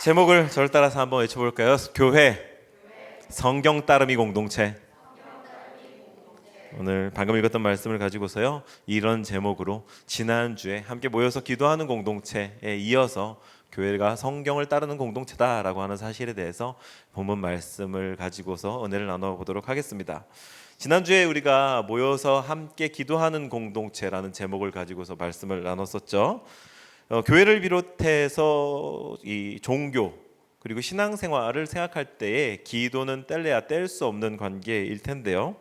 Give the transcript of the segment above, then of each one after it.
제목을 저를 따라서 한번 외쳐볼까요? 교회 성경 따르미 공동체. 오늘 방금 읽었던 말씀을 가지고서요, 이런 제목으로 지난주에 함께 모여서 기도하는 공동체에 이어서 교회가 성경을 따르는 공동체다라고 하는 사실에 대해서 본문 말씀을 가지고서 은혜를 나눠보도록 하겠습니다. 지난주에 우리가 모여서 함께 기도하는 공동체라는 제목을 가지고서 말씀을 나눴었죠. 교회를 비롯해서 이 종교 그리고 신앙생활을 생각할 때에 기도는 뗄래야 뗄 수 없는 관계일 텐데요.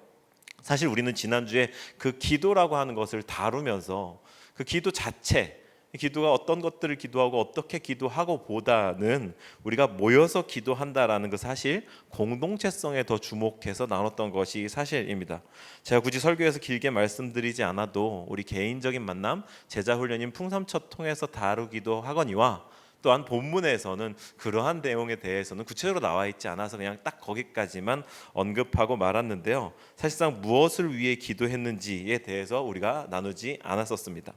사실 우리는 지난주에 그 기도라고 하는 것을 다루면서 그 기도 자체, 기도가 어떤 것들을 기도하고 어떻게 기도하고 보다는 우리가 모여서 기도한다라는 그 사실, 공동체성에 더 주목해서 나눴던 것이 사실입니다. 제가 굳이 설교에서 길게 말씀드리지 않아도 우리 개인적인 만남, 제자훈련인 풍삼첫 통해서 다루기도 하거니와 또한 본문에서는 그러한 내용에 대해서는 구체적으로 나와 있지 않아서 그냥 딱 거기까지만 언급하고 말았는데요. 사실상 무엇을 위해 기도했는지에 대해서 우리가 나누지 않았었습니다.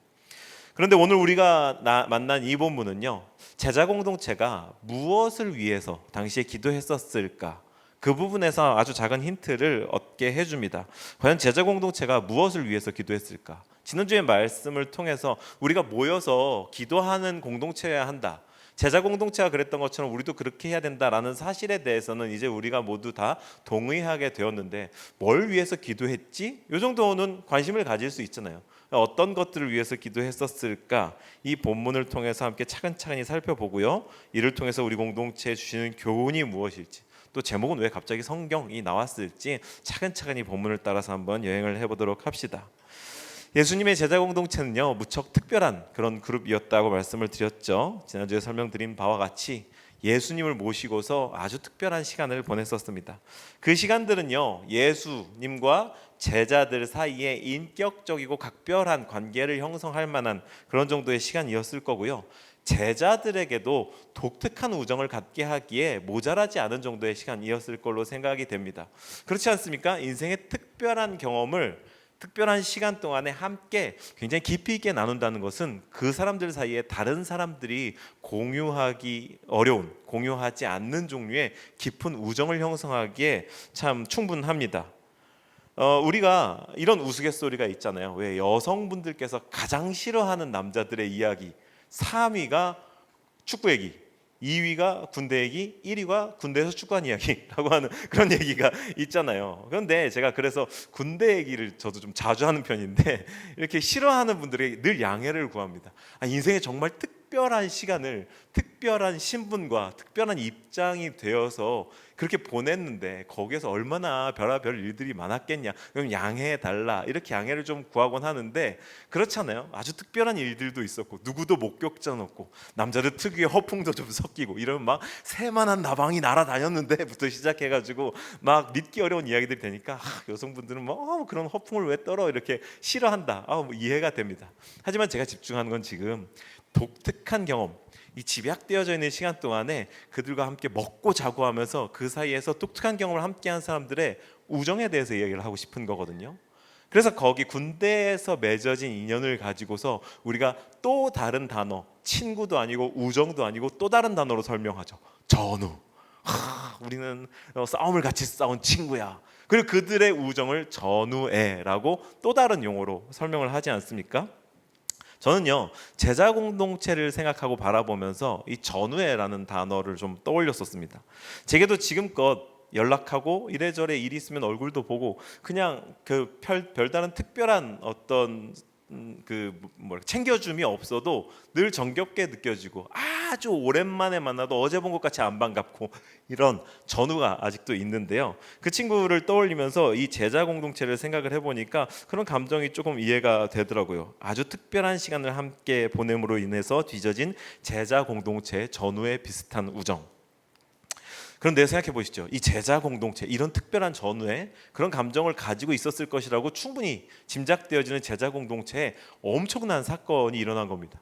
그런데 오늘 우리가 만난 이 본문은요, 제자 공동체가 무엇을 위해서 당시에 기도했었을까, 그 부분에서 아주 작은 힌트를 얻게 해줍니다. 과연 제자 공동체가 무엇을 위해서 기도했을까? 지난주의 말씀을 통해서 우리가 모여서 기도하는 공동체여야 한다, 제자 공동체가 그랬던 것처럼 우리도 그렇게 해야 된다라는 사실에 대해서는 이제 우리가 모두 다 동의하게 되었는데, 뭘 위해서 기도했지? 이 정도는 관심을 가질 수 있잖아요. 어떤 것들을 위해서 기도했었을까? 이 본문을 통해서 함께 차근차근히 살펴보고요, 이를 통해서 우리 공동체에 주시는 교훈이 무엇일지, 또 제목은 왜 갑자기 성경이 나왔을지 차근차근히 본문을 따라서 한번 여행을 해보도록 합시다. 예수님의 제자 공동체는요, 무척 특별한 그런 그룹이었다고 말씀을 드렸죠. 지난주에 설명드린 바와 같이 예수님을 모시고서 아주 특별한 시간을 보냈었습니다. 그 시간들은요, 예수님과 제자들 사이에 인격적이고 각별한 관계를 형성할 만한 그런 정도의 시간이었을 거고요, 제자들에게도 독특한 우정을 갖게 하기에 모자라지 않은 정도의 시간이었을 걸로 생각이 됩니다. 그렇지 않습니까? 인생의 특별한 경험을 특별한 시간 동안에 함께 굉장히 깊이 있게 나눈다는 것은 그 사람들 사이에 다른 사람들이 공유하기 어려운, 공유하지 않는 종류의 깊은 우정을 형성하기에 참 충분합니다. 우리가 이런 우스갯소리가 있잖아요. 왜 여성분들께서 가장 싫어하는 남자들의 이야기 3위가 축구 얘기, 2위가 군대 얘기, 1위가 군대에서 축구한 이야기라고 하는 그런 얘기가 있잖아요. 그런데 제가 그래서 군대 얘기를 저도 좀 자주 하는 편인데, 이렇게 싫어하는 분들에게 늘 양해를 구합니다. 인생에 정말 특별한 시간을 특별한 신분과 특별한 입장이 되어서 그렇게 보냈는데 거기에서 얼마나 별의별 일들이 많았겠냐, 그럼 양해해달라, 이렇게 양해를 좀 구하곤 하는데, 그렇잖아요. 아주 특별한 일들도 있었고 누구도 목격자 없고 남자들 특유의 허풍도 좀 섞이고 이러면 막 새만한 나방이 날아다녔는데부터 시작해가지고 막 믿기 어려운 이야기들이 되니까 여성분들은 뭐 그런 허풍을 왜 떨어, 이렇게 싫어한다. 뭐 이해가 됩니다. 하지만 제가 집중하는 건 지금 독특한 경험, 이 집약되어져 있는 시간 동안에 그들과 함께 먹고 자고 하면서 그 사이에서 독특한 경험을 함께한 사람들의 우정에 대해서 이야기를 하고 싶은 거거든요. 그래서 거기 군대에서 맺어진 인연을 가지고서 우리가 또 다른 단어, 친구도 아니고 우정도 아니고 또 다른 단어로 설명하죠. 전우. 우리는 싸움을 같이 싸운 친구야. 그리고 그들의 우정을 전우애라고 또 다른 용어로 설명을 하지 않습니까? 저는요, 제자 공동체를 생각하고 바라보면서 이 전우애라는 단어를 좀 떠올렸었습니다. 제게도 지금껏 연락하고 이래저래 일이 있으면 얼굴도 보고 그냥 그 별다른 특별한 어떤 챙겨줌이 없어도 늘 정겹게 느껴지고, 아주 오랜만에 만나도 어제 본 것 같이 안 반갑고, 이런 전우가 아직도 있는데요. 그 친구를 떠올리면서 이 제자 공동체를 생각을 해보니까 그런 감정이 조금 이해가 되더라고요. 아주 특별한 시간을 함께 보냄으로 인해서 뒤져진 제자 공동체, 전우의 비슷한 우정. 그런데 생각해 보시죠. 이 제자 공동체, 이런 특별한 전후에 그런 감정을 가지고 있었을 것이라고 충분히 짐작되어지는 제자 공동체에 엄청난 사건이 일어난 겁니다.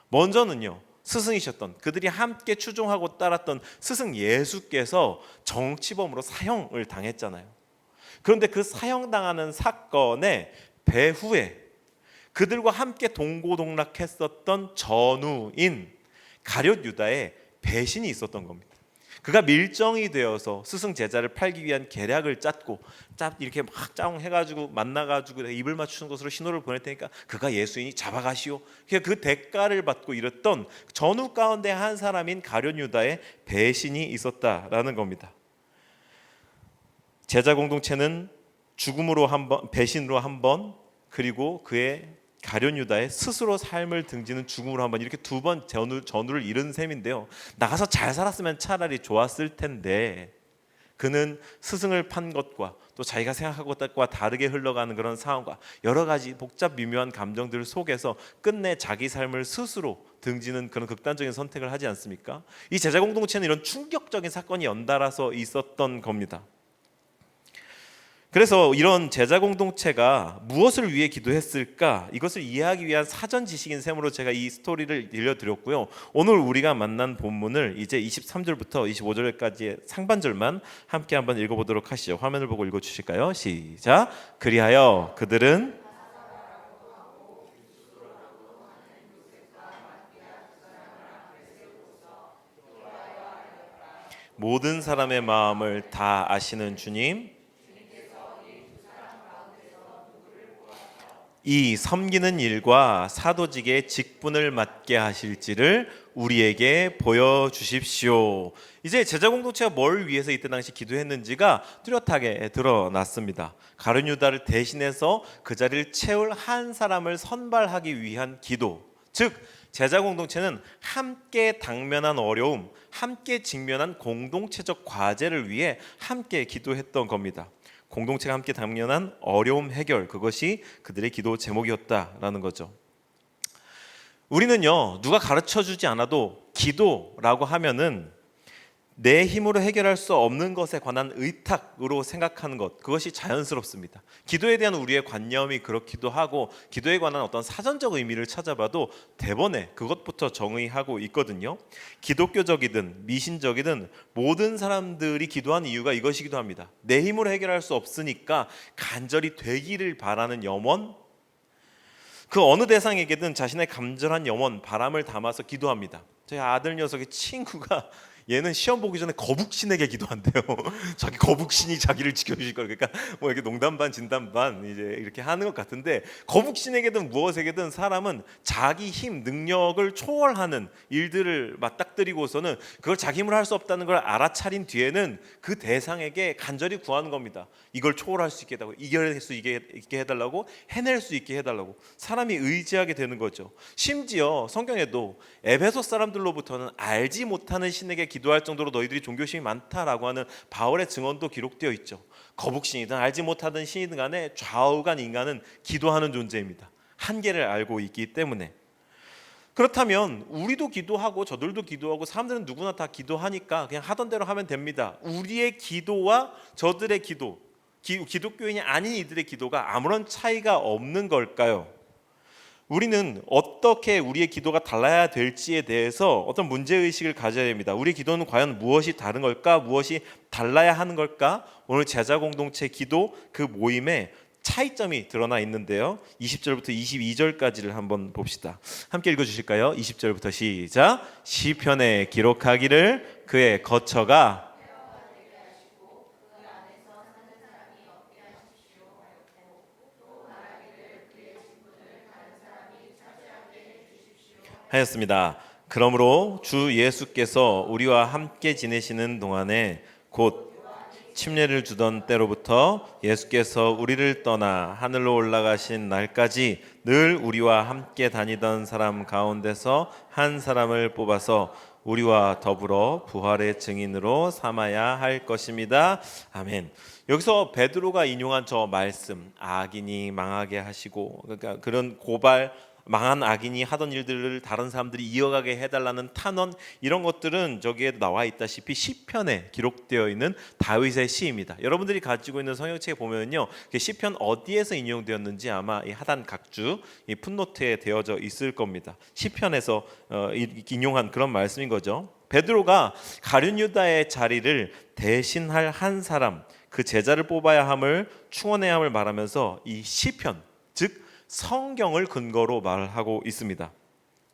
먼저는요, 스승이셨던, 그들이 함께 추종하고 따랐던 스승 예수께서 정치범으로 사형을 당했잖아요. 그런데 그 사형당하는 사건의 배후에 그들과 함께 동고동락했었던 전우인 가룟 유다의 배신이 있었던 겁니다. 그가 밀정이 되어서 스승 제자를 팔기 위한 계략을 짰고 이렇게 막 짜웅해가지고 만나가지고 입을 맞추는 것으로 신호를 보낼 테니까 그가 예수이니 잡아가시오. 그 대가를 받고 이랬던 전후 가운데 한 사람인 가룟 유다의 배신이 있었다라는 겁니다. 제자 공동체는 죽음으로 한 번, 배신으로 한 번, 그리고 그의 가룟 유다의 스스로 삶을 등지는 죽음으로 한 번, 이렇게 두 번 전후를 잃은 셈인데요. 나가서 잘 살았으면 차라리 좋았을 텐데 그는 스승을 판 것과 또 자기가 생각하고 것과 다르게 흘러가는 그런 상황과 여러 가지 복잡 미묘한 감정들 속에서 끝내 자기 삶을 스스로 등지는 그런 극단적인 선택을 하지 않습니까? 이 제자 공동체는 이런 충격적인 사건이 연달아서 있었던 겁니다. 그래서 이런 제자 공동체가 무엇을 위해 기도했을까? 이것을 이해하기 위한 사전 지식인 셈으로 제가 이 스토리를 들려드렸고요. 오늘 우리가 만난 본문을 이제 23절부터 25절까지의 상반절만 함께 한번 읽어보도록 하시죠. 화면을 보고 읽어주실까요? 시작. 그리하여 그들은 모든 사람의 마음을 다 아시는 주님, 이 섬기는 일과 사도직의 직분을 맡게 하실지를 우리에게 보여주십시오. 이제 제자 공동체가 뭘 위해서 이때 당시 기도했는지가 뚜렷하게 드러났습니다. 가룟 유다를 대신해서 그 자리를 채울 한 사람을 선발하기 위한 기도, 즉 제자 공동체는 함께 당면한 어려움, 함께 직면한 공동체적 과제를 위해 함께 기도했던 겁니다. 공동체가 함께 당면한 어려움 해결, 그것이 그들의 기도 제목이었다라는 거죠. 우리는요, 누가 가르쳐주지 않아도 기도라고 하면은 내 힘으로 해결할 수 없는 것에 관한 의탁으로 생각하는 것, 그것이 자연스럽습니다. 기도에 대한 우리의 관념이 그렇기도 하고 기도에 관한 어떤 사전적 의미를 찾아봐도 대번에 그것부터 정의하고 있거든요. 기독교적이든 미신적이든 모든 사람들이 기도한 이유가 이것이기도 합니다. 내 힘으로 해결할 수 없으니까 간절히 되기를 바라는 염원, 그 어느 대상에게든 자신의 간절한 염원, 바람을 담아서 기도합니다. 저희 아들 녀석의 친구가 얘는 시험 보기 전에 거북신에게 기도한대요. 자기 거북신이 자기를 지켜주실 거예요. 그러니까 뭐 이렇게 농담 반 진담 반 이제 이렇게 하는 것 같은데, 거북신에게든 무엇에게든 사람은 자기 힘, 능력을 초월하는 일들을 맞닥뜨리고서는 그걸 자기 힘으로 할 수 없다는 걸 알아차린 뒤에는 그 대상에게 간절히 구하는 겁니다. 이걸 초월할 수 있게 해달라고, 이겨낼 수 있게 해달라고, 해낼 수 있게 해달라고 사람이 의지하게 되는 거죠. 심지어 성경에도 에베소 사람들로부터는 알지 못하는 신에게 기도할 정도로 너희들이 종교심이 많다라고 하는 바울의 증언도 기록되어 있죠. 거북신이든 알지 못하던 신이든 간에 좌우간 인간은 기도하는 존재입니다. 한계를 알고 있기 때문에. 그렇다면 우리도 기도하고 저들도 기도하고 사람들은 누구나 다 기도하니까 그냥 하던 대로 하면 됩니다. 우리의 기도와 저들의 기도, 기독교인이 아닌 이들의 기도가 아무런 차이가 없는 걸까요? 우리는 어떻게 우리의 기도가 달라야 될지에 대해서 어떤 문제의식을 가져야 됩니다. 우리의 기도는 과연 무엇이 다른 걸까? 무엇이 달라야 하는 걸까? 오늘 제자 공동체 기도 그 모임에 차이점이 드러나 있는데요. 20절부터 22절까지를 한번 봅시다. 함께 읽어주실까요? 20절부터 시작. 시편에 기록하기를 그의 거처가 하였습니다. 그러므로 주 예수께서 우리와 함께 지내시는 동안에 곧 침례를 주던 때로부터 예수께서 우리를 떠나 하늘로 올라가신 날까지 늘 우리와 함께 다니던 사람 가운데서 한 사람을 뽑아서 우리와 더불어 부활의 증인으로 삼아야 할 것입니다. 아멘. 여기서 베드로가 인용한 저 말씀, 악인이 망하게 하시고, 그러니까 그런 고발, 망한 악인이 하던 일들을 다른 사람들이 이어가게 해달라는 탄원, 이런 것들은 저기에 나와 있다시피 시편에 기록되어 있는 다윗의 시입니다. 여러분들이 가지고 있는 성경책에 보면요, 시편 어디에서 인용되었는지 아마 이 하단 각주 이 풋노트에 되어져 있을 겁니다. 시편에서 인용한 그런 말씀인 거죠. 베드로가 가룟 유다의 자리를 대신할 한 사람, 그 제자를 뽑아야 함을 충원해야 함을 말하면서 이 시편, 즉 성경을 근거로 말하고 있습니다.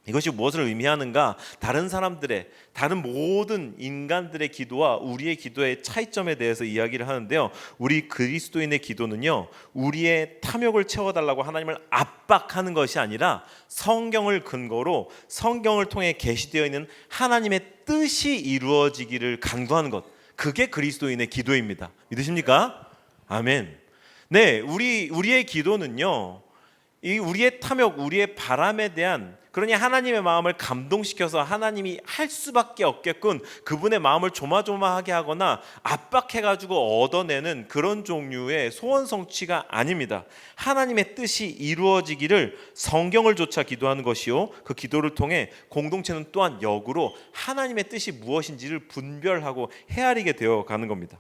이것이 무엇을 의미하는가? 다른 모든 인간들의 기도와 우리의 기도의 차이점에 대해서 이야기를 하는데요. 우리 그리스도인의 기도는요, 우리의 탐욕을 채워달라고 하나님을 압박하는 것이 아니라 성경을 근거로 성경을 통해 계시되어 있는 하나님의 뜻이 이루어지기를 강구하는 것, 그게 그리스도인의 기도입니다. 믿으십니까? 아멘. 네, 우리의 기도는요, 이 우리의 탐욕, 우리의 바람에 대한, 그러니 하나님의 마음을 감동시켜서 하나님이 할 수밖에 없게끔 그분의 마음을 조마조마하게 하거나 압박해가지고 얻어내는 그런 종류의 소원 성취가 아닙니다. 하나님의 뜻이 이루어지기를 성경을 조차 기도하는 것이요, 그 기도를 통해 공동체는 또한 역으로 하나님의 뜻이 무엇인지를 분별하고 헤아리게 되어 가는 겁니다.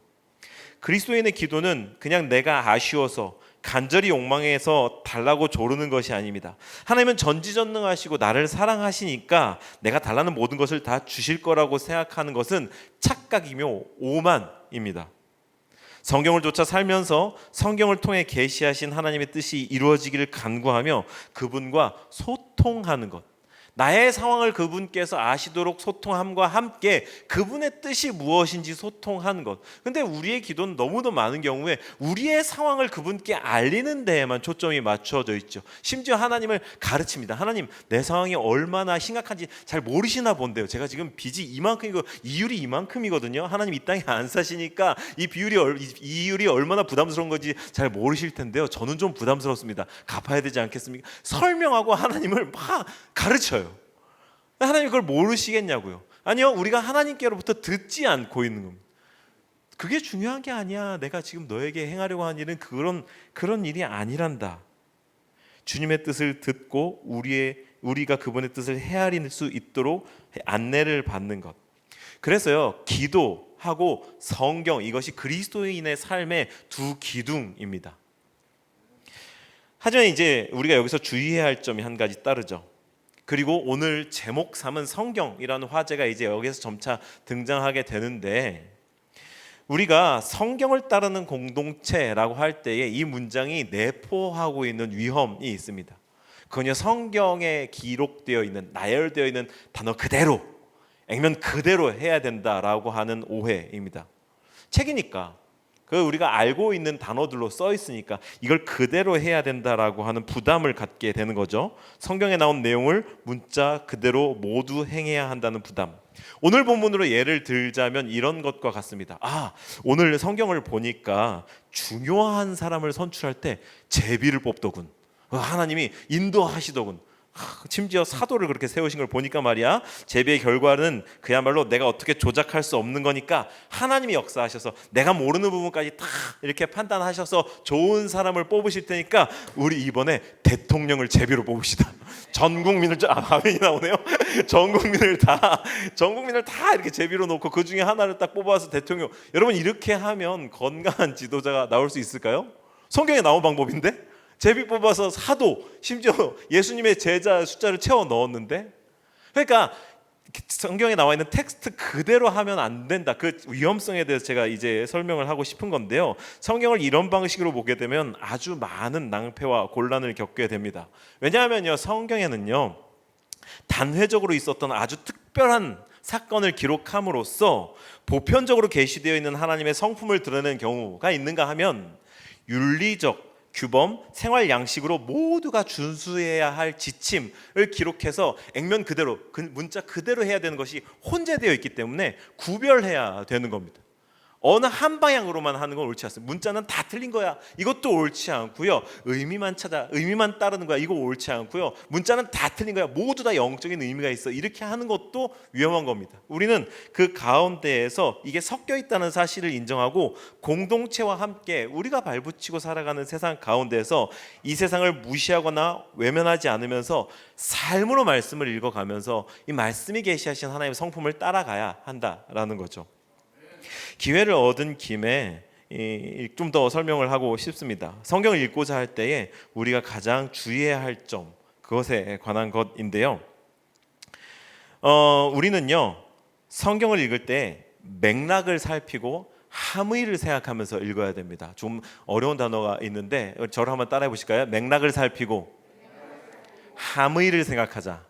그리스도인의 기도는 그냥 내가 아쉬워서 간절히 욕망해서 달라고 조르는 것이 아닙니다. 하나님은 전지전능하시고 나를 사랑하시니까 내가 달라는 모든 것을 다 주실 거라고 생각하는 것은 착각이며 오만입니다. 성경을 쫓아 살면서 성경을 통해 계시하신 하나님의 뜻이 이루어지기를 간구하며 그분과 소통하는 것, 나의 상황을 그분께서 아시도록 소통함과 함께 그분의 뜻이 무엇인지 소통하는 것. 근데 우리의 기도는 너무도 많은 경우에 우리의 상황을 그분께 알리는 데에만 초점이 맞춰져 있죠. 심지어 하나님을 가르칩니다. 하나님, 내 상황이 얼마나 심각한지 잘 모르시나 본데요. 제가 지금 빚이 이만큼이고 이율이 이만큼이거든요. 하나님 이 땅에 안 사시니까 이율이 얼마나 부담스러운 건지 잘 모르실 텐데요. 저는 좀 부담스럽습니다. 갚아야 되지 않겠습니까? 설명하고 하나님을 막 가르쳐요. 하나님 그걸 모르시겠냐고요. 아니요, 우리가 하나님께로부터 듣지 않고 있는 겁니다. 그게 중요한 게 아니야. 내가 지금 너에게 행하려고 하는 일은 그런 일이 아니란다. 주님의 뜻을 듣고 우리가 그분의 뜻을 헤아릴 수 있도록 안내를 받는 것. 그래서요, 기도하고 성경, 이것이 그리스도인의 삶의 두 기둥입니다. 하지만 이제 우리가 여기서 주의해야 할 점이 한 가지 따르죠. 그리고 오늘 제목 삼은 성경이라는 화제가 이제 여기서 점차 등장하게 되는데, 우리가 성경을 따르는 공동체라고 할 때에 이 문장이 내포하고 있는 위험이 있습니다. 그건요, 성경에 기록되어 있는, 나열되어 있는 단어 그대로, 액면 그대로 해야 된다라고 하는 오해입니다. 책이니까, 그 우리가 알고 있는 단어들로 써 있으니까 이걸 그대로 해야 된다라고 하는 부담을 갖게 되는 거죠. 성경에 나온 내용을 문자 그대로 모두 행해야 한다는 부담. 오늘 본문으로 예를 들자면 이런 것과 같습니다. 오늘 성경을 보니까 중요한 사람을 선출할 때 제비를 뽑더군. 하나님이 인도하시더군. 심지어 사도를 그렇게 세우신 걸 보니까 말이야, 제비의 결과는 그야말로 내가 어떻게 조작할 수 없는 거니까 하나님이 역사하셔서 내가 모르는 부분까지 다 이렇게 판단하셔서 좋은 사람을 뽑으실 테니까 우리 이번에 대통령을 제비로 뽑읍시다. 전 국민을 아멘이 나오네요. 전 국민을 다 이렇게 제비로 놓고 그 중에 하나를 딱 뽑아서 대통령. 여러분, 이렇게 하면 건강한 지도자가 나올 수 있을까요? 성경에 나온 방법인데. 제비 뽑아서 사도, 심지어 예수님의 제자 숫자를 채워 넣었는데, 그러니까 성경에 나와 있는 텍스트 그대로 하면 안 된다. 그 위험성에 대해서 제가 이제 설명을 하고 싶은 건데요. 성경을 이런 방식으로 보게 되면 아주 많은 낭패와 곤란을 겪게 됩니다. 왜냐하면요, 성경에는요, 단회적으로 있었던 아주 특별한 사건을 기록함으로써 보편적으로 계시되어 있는 하나님의 성품을 드러내는 경우가 있는가 하면 윤리적 규범, 생활 양식으로 모두가 준수해야 할 지침을 기록해서 액면 그대로, 그 문자 그대로 해야 되는 것이 혼재되어 있기 때문에 구별해야 되는 겁니다. 어느 한 방향으로만 하는 건 옳지 않습니다. 문자는 다 틀린 거야, 이것도 옳지 않고요. 의미만 따르는 거야, 이거 옳지 않고요. 문자는 다 틀린 거야, 모두 다 영적인 의미가 있어, 이렇게 하는 것도 위험한 겁니다. 우리는 그 가운데에서 이게 섞여 있다는 사실을 인정하고 공동체와 함께 우리가 발붙이고 살아가는 세상 가운데에서 이 세상을 무시하거나 외면하지 않으면서 삶으로 말씀을 읽어가면서 이 말씀이 계시하신 하나님의 성품을 따라가야 한다라는 거죠. 기회를 얻은 김에 좀 더 설명을 하고 싶습니다. 성경을 읽고자 할 때에 우리가 가장 주의해야 할 점, 그것에 관한 것인데요. 우리는요, 성경을 읽을 때 맥락을 살피고 함의를 생각하면서 읽어야 됩니다. 좀 어려운 단어가 있는데 저를 한번 따라해 보실까요? 맥락을 살피고 함의를 생각하자.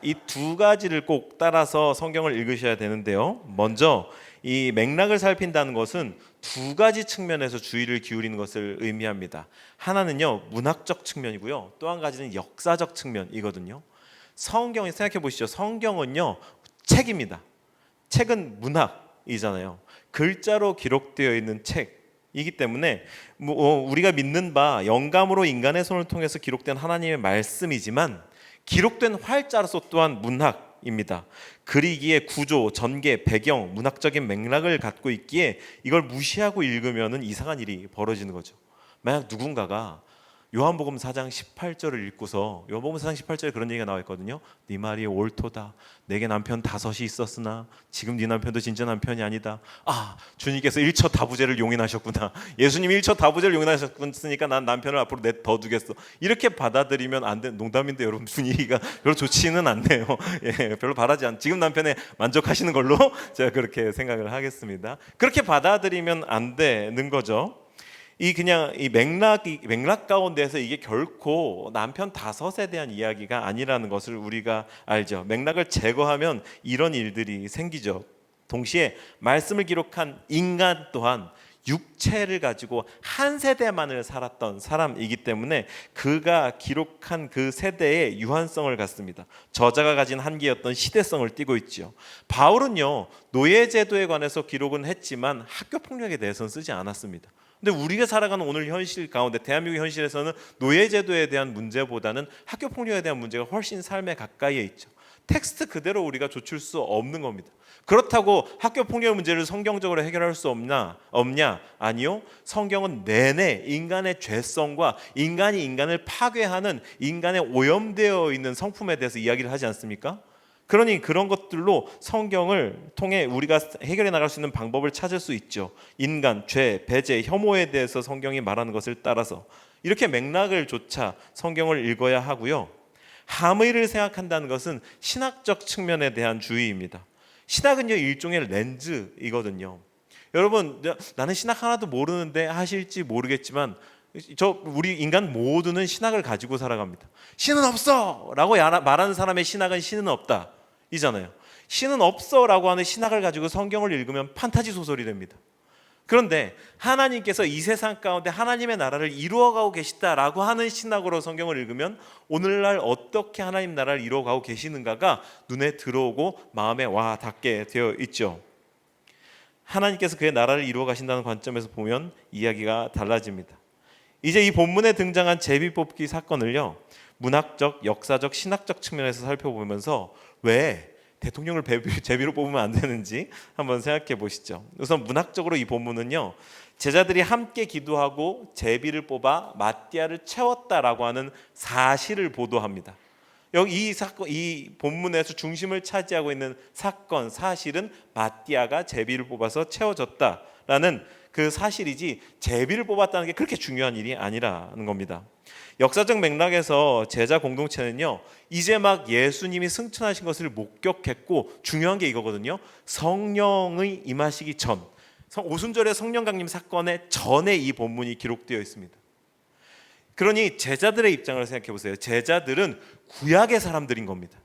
이 두 가지를 꼭 따라서 성경을 읽으셔야 되는데요. 먼저 이 맥락을 살핀다는 것은 두 가지 측면에서 주의를 기울이는 것을 의미합니다. 하나는요, 문학적 측면이고요. 또 한 가지는 역사적 측면이거든요. 성경에 생각해 보시죠. 성경은요, 책입니다. 책은 문학이잖아요. 글자로 기록되어 있는 책이기 때문에 우리가 믿는 바 영감으로 인간의 손을 통해서 기록된 하나님의 말씀이지만 기록된 활자로서 또한 문학입니다. 글이기에 구조, 전개, 배경, 문학적인 맥락을 갖고 있기에 이걸 무시하고 읽으면 이상한 일이 벌어지는 거죠. 만약 누군가가 요한복음 4장 18절을 읽고서 요한복음 4장 18절에 그런 얘기가 나와 있거든요. 네 말이 옳도다. 내게 남편 5이 있었으나 지금 네 남편도 진짜 남편이 아니다. 아, 주님께서 일처다부제를 용인하셨구나. 예수님이 일처다부제를 용인하셨으니까 난 남편을 앞으로 더 두겠어. 이렇게 받아들이면 안 돼. 농담인데 여러분, 분위기가 별로 좋지는 않네요. 예, 별로 바라지 않. 지금 남편에 만족하시는 걸로 제가 그렇게 생각을 하겠습니다. 그렇게 받아들이면 안 되는 거죠. 그냥 이 맥락 가운데서 이게 결코 남편 5에 대한 이야기가 아니라는 것을 우리가 알죠. 맥락을 제거하면 이런 일들이 생기죠. 동시에 말씀을 기록한 인간 또한 육체를 가지고 한 세대만을 살았던 사람이기 때문에 그가 기록한 그 세대의 유한성을 갖습니다. 저자가 가진 한계였던 시대성을 띠고 있죠. 바울은요, 노예제도에 관해서 기록은 했지만 학교폭력에 대해서는 쓰지 않았습니다. 근데 우리가 살아가는 오늘 현실 가운데 대한민국 현실에서는 노예제도에 대한 문제보다는 학교폭력에 대한 문제가 훨씬 삶에 가까이에 있죠. 텍스트 그대로 우리가 좇을 수 없는 겁니다. 그렇다고 학교폭력 문제를 성경적으로 해결할 수 없냐? 아니요. 성경은 내내 인간의 죄성과 인간이 인간을 파괴하는 인간의 오염되어 있는 성품에 대해서 이야기를 하지 않습니까? 그러니 그런 것들로 성경을 통해 우리가 해결해 나갈 수 있는 방법을 찾을 수 있죠. 인간, 죄, 배제, 혐오에 대해서 성경이 말하는 것을 따라서 이렇게 맥락을 조차 성경을 읽어야 하고요. 함의를 생각한다는 것은 신학적 측면에 대한 주의입니다. 신학은요, 일종의 렌즈이거든요. 여러분, 나는 신학 하나도 모르는데 하실지 모르겠지만 우리 인간 모두는 신학을 가지고 살아갑니다. 신은 없어! 라고 말하는 사람의 신학은 신은 없다 이잖아요. 신은 없어 라고 하는 신학을 가지고 성경을 읽으면 판타지 소설이 됩니다. 그런데 하나님께서 이 세상 가운데 하나님의 나라를 이루어가고 계시다라고 하는 신학으로 성경을 읽으면 오늘날 어떻게 하나님 나라를 이루어가고 계시는가가 눈에 들어오고 마음에 와 닿게 되어 있죠. 하나님께서 그의 나라를 이루어 가신다는 관점에서 보면 이야기가 달라집니다. 이제 이 본문에 등장한 제비뽑기 사건을요, 문학적, 역사적, 신학적 측면에서 살펴보면서 왜 대통령을 제비로 뽑으면 안 되는지 한번 생각해 보시죠. 우선 문학적으로 이 본문은요, 제자들이 함께 기도하고 제비를 뽑아 마띠아를 채웠다라고 하는 사실을 보도합니다. 여기 이 본문에서 중심을 차지하고 있는 사건, 사실은 마띠아가 제비를 뽑아서 채워졌다라는 그 사실이지 제비를 뽑았다는 게 그렇게 중요한 일이 아니라는 겁니다. 역사적 맥락에서 제자 공동체는요, 이제 막 예수님이 승천하신 것을 목격했고 중요한 게 이거거든요. 성령의 임하시기 전, 오순절의 성령 강림 사건의 전에 이 본문이 기록되어 있습니다. 그러니 제자들의 입장을 생각해 보세요. 제자들은 구약의 사람들인 겁니다.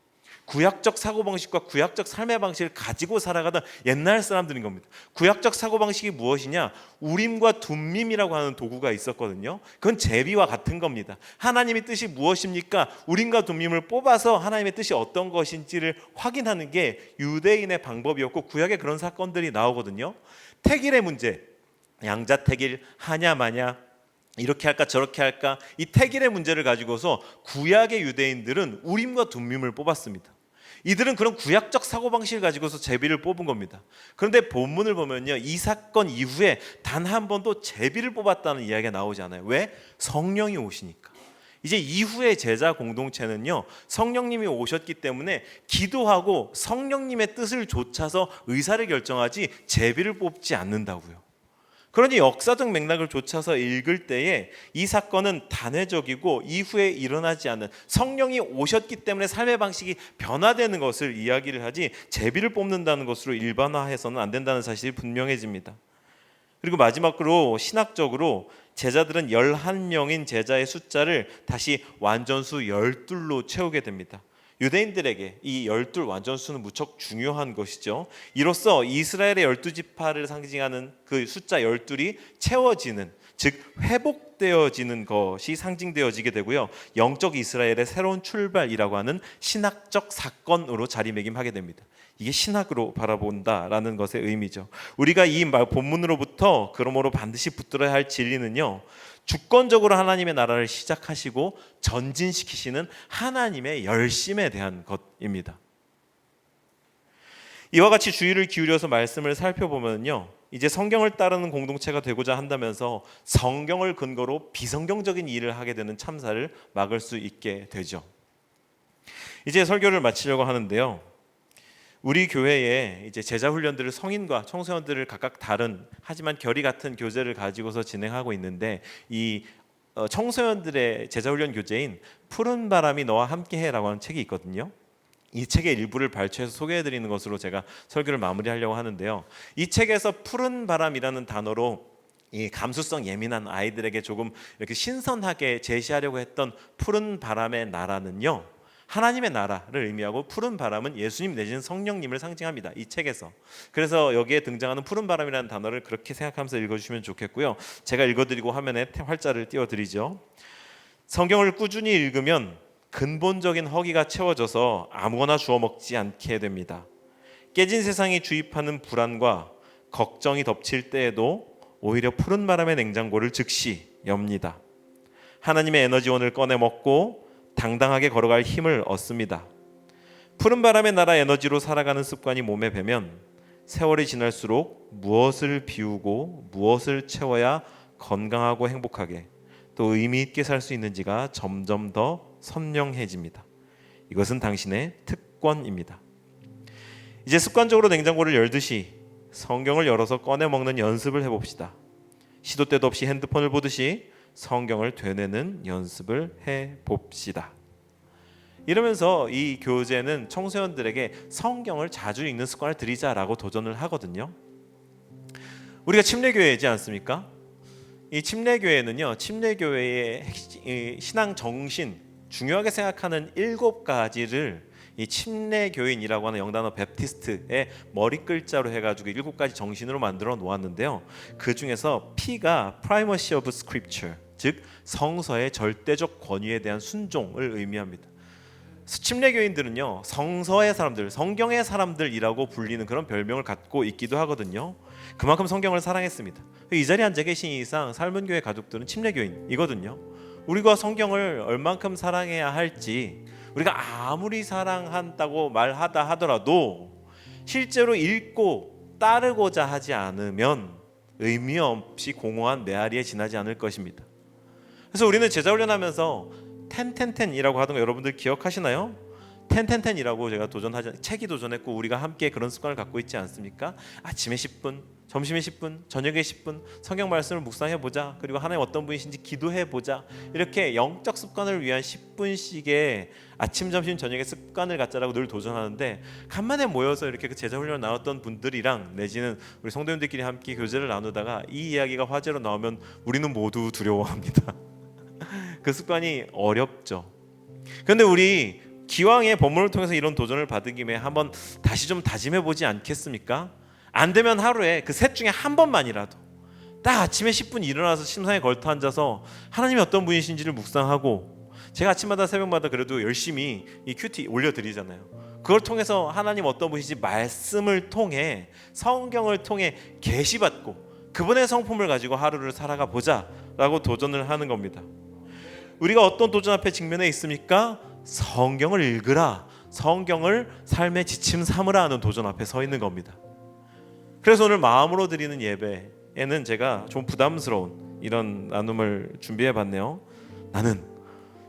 구약적 사고방식과 구약적 삶의 방식을 가지고 살아가던 옛날 사람들인 겁니다. 구약적 사고방식이 무엇이냐? 우림과 둠밈이라고 하는 도구가 있었거든요. 그건 제비와 같은 겁니다. 하나님의 뜻이 무엇입니까? 우림과 둠밈을 뽑아서 하나님의 뜻이 어떤 것인지를 확인하는 게 유대인의 방법이었고 구약에 그런 사건들이 나오거든요. 택일의 문제, 양자택일, 하냐 마냐, 이렇게 할까 저렇게 할까, 이 택일의 문제를 가지고서 구약의 유대인들은 우림과 둠밈을 뽑았습니다. 이들은 그런 구약적 사고방식을 가지고서 제비를 뽑은 겁니다. 그런데 본문을 보면요, 이 사건 이후에 단 한 번도 제비를 뽑았다는 이야기가 나오지 않아요. 왜? 성령이 오시니까. 이제 이후의 제자 공동체는요, 성령님이 오셨기 때문에 기도하고 성령님의 뜻을 좇아서 의사를 결정하지 제비를 뽑지 않는다고요. 그러니 역사적 맥락을 좇아서 읽을 때에 이 사건은 단회적이고 이후에 일어나지 않는, 성령이 오셨기 때문에 삶의 방식이 변화되는 것을 이야기를 하지 제비를 뽑는다는 것으로 일반화해서는 안 된다는 사실이 분명해집니다. 그리고 마지막으로 신학적으로 제자들은 11명인 제자의 숫자를 다시 완전수 12로 채우게 됩니다. 유대인들에게 이 12 완전수는 무척 중요한 것이죠. 이로써 이스라엘의 12지파를 상징하는 그 숫자 12이 채워지는, 즉 회복되어지는 것이 상징되어지게 되고요. 영적 이스라엘의 새로운 출발이라고 하는 신학적 사건으로 자리매김하게 됩니다. 이게 신학으로 바라본다라는 것의 의미죠. 우리가 이 본문으로부터 그러므로 반드시 붙들어야 할 진리는요, 주권적으로 하나님의 나라를 시작하시고 전진시키시는 하나님의 열심에 대한 것입니다. 이와 같이 주의를 기울여서 말씀을 살펴보면요, 이제 성경을 따르는 공동체가 되고자 한다면서 성경을 근거로 비성경적인 일을 하게 되는 참사를 막을 수 있게 되죠. 이제 설교를 마치려고 하는데요, 우리 교회에 이제 제자 훈련들을 성인과 청소년들을 각각 다른 하지만 결이 같은 교재를 가지고서 진행하고 있는데, 이 청소년들의 제자 훈련 교재인 푸른 바람이 너와 함께해라고 하는 책이 있거든요. 이 책의 일부를 발췌해서 소개해드리는 것으로 제가 설교를 마무리하려고 하는데요. 이 책에서 푸른 바람이라는 단어로 이 감수성 예민한 아이들에게 조금 이렇게 신선하게 제시하려고 했던 푸른 바람의 나라는요, 하나님의 나라를 의미하고 푸른 바람은 예수님 내지는 성령님을 상징합니다. 이 책에서. 그래서 여기에 등장하는 푸른 바람이라는 단어를 그렇게 생각하면서 읽어주시면 좋겠고요. 제가 읽어드리고 화면에 활자를 띄워드리죠. 성경을 꾸준히 읽으면 근본적인 허기가 채워져서 아무거나 주워 먹지 않게 됩니다. 깨진 세상이 주입하는 불안과 걱정이 덮칠 때에도 오히려 푸른 바람의 냉장고를 즉시 엽니다. 하나님의 에너지원을 꺼내 먹고 당당하게 걸어갈 힘을 얻습니다. 푸른 바람의 나라 에너지로 살아가는 습관이 몸에 배면 세월이 지날수록 무엇을 비우고 무엇을 채워야 건강하고 행복하게 또 의미 있게 살 수 있는지가 점점 더 선명해집니다. 이것은 당신의 특권입니다. 이제 습관적으로 냉장고를 열듯이 성경을 열어서 꺼내 먹는 연습을 해봅시다. 시도 때도 없이 핸드폰을 보듯이 성경을 되뇌는 연습을 해봅시다. 이러면서 이 교재는 청소년들에게 성경을 자주 읽는 습관을 들이자라고 도전을 하거든요. 우리가 침례교회이지 않습니까? 이 침례교회는요, 침례교회의 신앙 정신, 중요하게 생각하는 7가지를 이 침례교인이라고 하는 영단어 베프티스트의 머리 글자로 해가지고 7가지 정신으로 만들어 놓았는데요. 그 중에서 P가 Primacy of Scripture, 즉 성서의 절대적 권위에 대한 순종을 의미합니다. 침례교인들은요, 성서의 사람들, 성경의 사람들이라고 불리는 그런 별명을 갖고 있기도 하거든요. 그만큼 성경을 사랑했습니다. 이 자리에 앉아 계신 이상 삶은 교회 가족들은 침례교인이거든요. 우리가 성경을 얼만큼 사랑해야 할지, 우리가 아무리 사랑한다고 말하다 하더라도 실제로 읽고 따르고자 하지 않으면 의미 없이 공허한 메아리에 지나지 않을 것입니다. 그래서 우리는 제자 훈련하면서 텐텐텐이라고 하던 거 여러분들 기억하시나요? 텐텐텐이라고 제가 책이 도전했고 우리가 함께 그런 습관을 갖고 있지 않습니까? 아침에 10분, 점심에 10분, 저녁에 10분 성경 말씀을 묵상해보자. 그리고 하나님 어떤 분이신지 기도해보자. 이렇게 영적 습관을 위한 10분씩의 아침, 점심, 저녁에 습관을 갖자라고 늘 도전하는데, 간만에 모여서 이렇게 그 제자 훈련을 나눴던 분들이랑 내지는 우리 성도님들끼리 함께 교제를 나누다가 이 이야기가 화제로 나오면 우리는 모두 두려워합니다. 그 습관이 어렵죠. 그런데 우리 기왕에 본문을 통해서 이런 도전을 받은 김에 한번 다시 좀 다짐해보지 않겠습니까? 안 되면 하루에 그 셋 중에 한 번만이라도 딱 아침에 10분 일어나서 침상에 걸터 앉아서 하나님이 어떤 분이신지를 묵상하고, 제가 아침마다 새벽마다 그래도 열심히 이 큐티 올려드리잖아요. 그걸 통해서 하나님 어떤 분이신지 말씀을 통해, 성경을 통해 계시받고 그분의 성품을 가지고 하루를 살아가 보자라고 도전을 하는 겁니다. 우리가 어떤 도전 앞에 직면해 있습니까? 성경을 읽으라, 성경을 삶의 지침 삼으라 하는 도전 앞에 서 있는 겁니다. 그래서 오늘 마음으로 드리는 예배에는 제가 좀 부담스러운 이런 나눔을 준비해 봤네요. 나는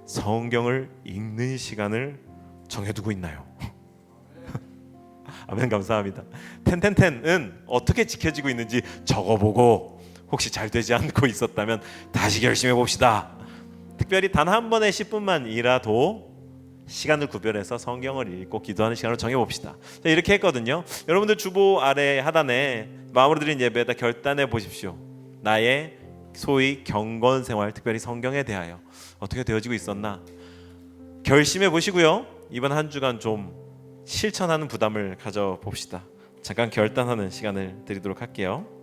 성경을 읽는 시간을 정해두고 있나요? 아멘, 감사합니다. 텐텐텐은 어떻게 지켜지고 있는지 적어보고 혹시 잘 되지 않고 있었다면 다시 결심해 봅시다. 특별히 단 한 번의 10분만이라도 시간을 구별해서 성경을 읽고 기도하는 시간을 정해봅시다. 이렇게 했거든요. 여러분들 주보 아래 하단에 마음으로 드린 예배에다 결단해 보십시오. 나의 소위 경건 생활, 특별히 성경에 대하여 어떻게 되어지고 있었나 결심해 보시고요. 이번 한 주간 좀 실천하는 부담을 가져봅시다. 잠깐 결단하는 시간을 드리도록 할게요.